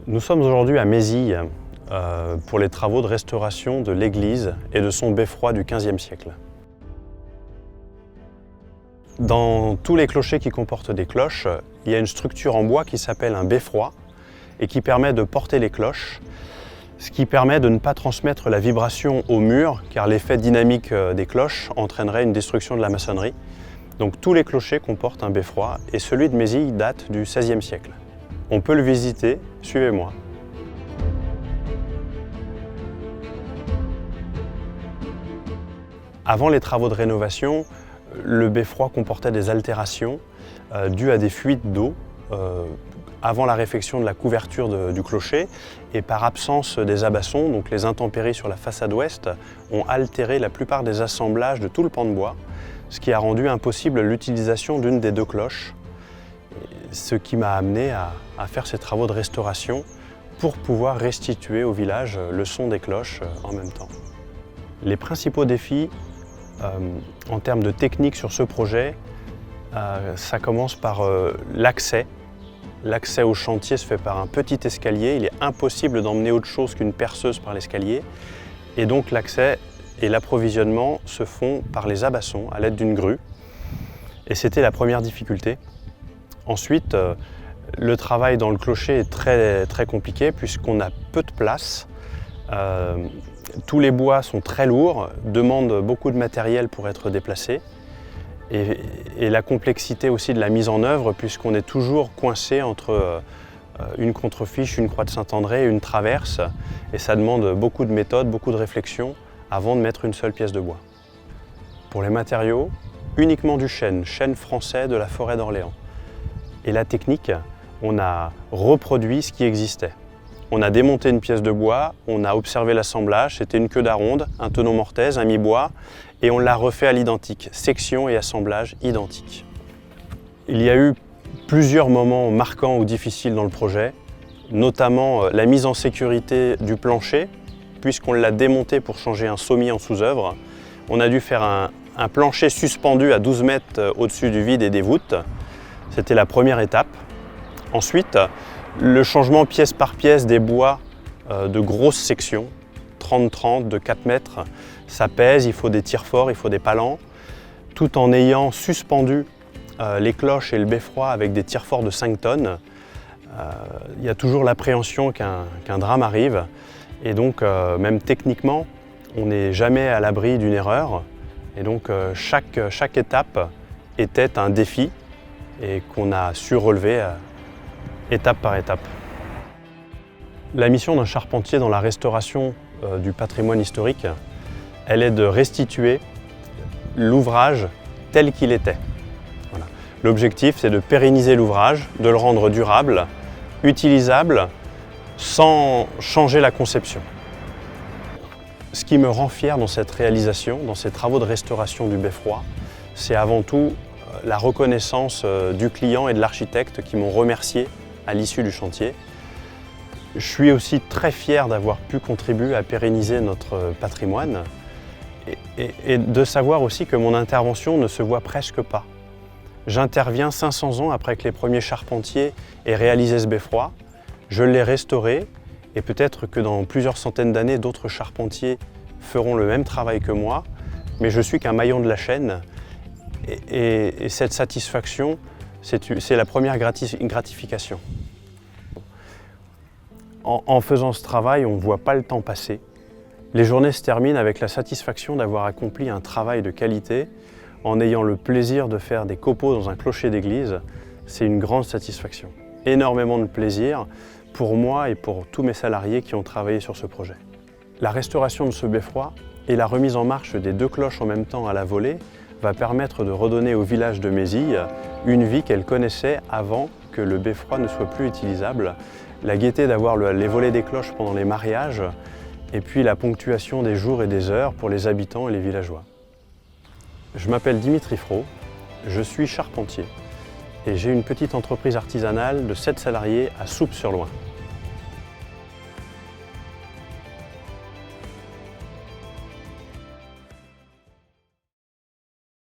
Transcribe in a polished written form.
Nous sommes aujourd'hui à Mézille pour les travaux de restauration de l'église et de son beffroi du XVe siècle. Dans tous les clochers qui comportent des cloches, il y a une structure en bois qui s'appelle un beffroi et qui permet de porter les cloches, ce qui permet de ne pas transmettre la vibration au mur car l'effet dynamique des cloches entraînerait une destruction de la maçonnerie. Donc tous les clochers comportent un beffroi et celui de Mézille date du XVIe siècle. On peut le visiter, suivez-moi. Avant les travaux de rénovation, le beffroi comportait des altérations dues à des fuites d'eau avant la réfection de la couverture du clocher et par absence des abassons, donc les intempéries sur la façade ouest, ont altéré la plupart des assemblages de tout le pan de bois, ce qui a rendu impossible l'utilisation d'une des deux cloches, ce qui m'a amené à faire ces travaux de restauration pour pouvoir restituer au village le son des cloches en même temps. Les principaux défis en termes de technique sur ce projet, ça commence par l'accès. L'accès au chantier se fait par un petit escalier. Il est impossible d'emmener autre chose qu'une perceuse par l'escalier. Et donc l'accès et l'approvisionnement se font par les abassons à l'aide d'une grue. Et c'était la première difficulté. Ensuite, le travail dans le clocher est très compliqué puisqu'on a peu de place. Tous les bois sont très lourds, demandent beaucoup de matériel pour être déplacés. Et la complexité aussi de la mise en œuvre puisqu'on est toujours coincé entre une contrefiche, une croix de Saint-André et une traverse. Et ça demande beaucoup de méthode, beaucoup de réflexion avant de mettre une seule pièce de bois. Pour les matériaux, uniquement du chêne français de la forêt d'Orléans. Et la technique, on a reproduit ce qui existait. On a démonté une pièce de bois, on a observé l'assemblage, c'était une queue d'aronde, un tenon mortaise, un mi-bois, et on l'a refait à l'identique, section et assemblage identiques. Il y a eu plusieurs moments marquants ou difficiles dans le projet, notamment la mise en sécurité du plancher, puisqu'on l'a démonté pour changer un sommier en sous-œuvre. On a dû faire un plancher suspendu à 12 mètres au-dessus du vide et des voûtes. C'était la première étape. Ensuite, le changement pièce par pièce des bois de grosses sections, 30-30 de 4 mètres, ça pèse, il faut des tire forts, il faut des palans, tout en ayant suspendu les cloches et le beffroi avec des tire forts de 5 tonnes. Il y a toujours l'appréhension qu'un drame arrive et donc même techniquement, on n'est jamais à l'abri d'une erreur et donc chaque étape était un défi et qu'on a su relever étape par étape. La mission d'un charpentier dans la restauration du patrimoine historique, elle est de restituer l'ouvrage tel qu'il était. Voilà. L'objectif, c'est de pérenniser l'ouvrage, de le rendre durable, utilisable, sans changer la conception. Ce qui me rend fier dans cette réalisation, dans ces travaux de restauration du beffroi, c'est avant tout la reconnaissance du client et de l'architecte qui m'ont remercié à l'issue du chantier. Je suis aussi très fier d'avoir pu contribuer à pérenniser notre patrimoine et de savoir aussi que mon intervention ne se voit presque pas. J'interviens 500 ans après que les premiers charpentiers aient réalisé ce beffroi. Je l'ai restauré et peut-être que dans plusieurs centaines d'années, d'autres charpentiers feront le même travail que moi, mais je suis qu'un maillon de la chaîne et cette satisfaction, c'est la première gratification. En faisant ce travail, on ne voit pas le temps passer. Les journées se terminent avec la satisfaction d'avoir accompli un travail de qualité en ayant le plaisir de faire des copeaux dans un clocher d'église. C'est une grande satisfaction. Énormément de plaisir pour moi et pour tous mes salariés qui ont travaillé sur ce projet. La restauration de ce beffroi et la remise en marche des deux cloches en même temps à la volée va permettre de redonner au village de Mézille une vie qu'elle connaissait avant que le beffroi ne soit plus utilisable. La gaieté d'avoir les volets des cloches pendant les mariages et puis la ponctuation des jours et des heures pour les habitants et les villageois. Je m'appelle Dimitri Frot, je suis charpentier et j'ai une petite entreprise artisanale de 7 salariés à Souppes-sur-Loing.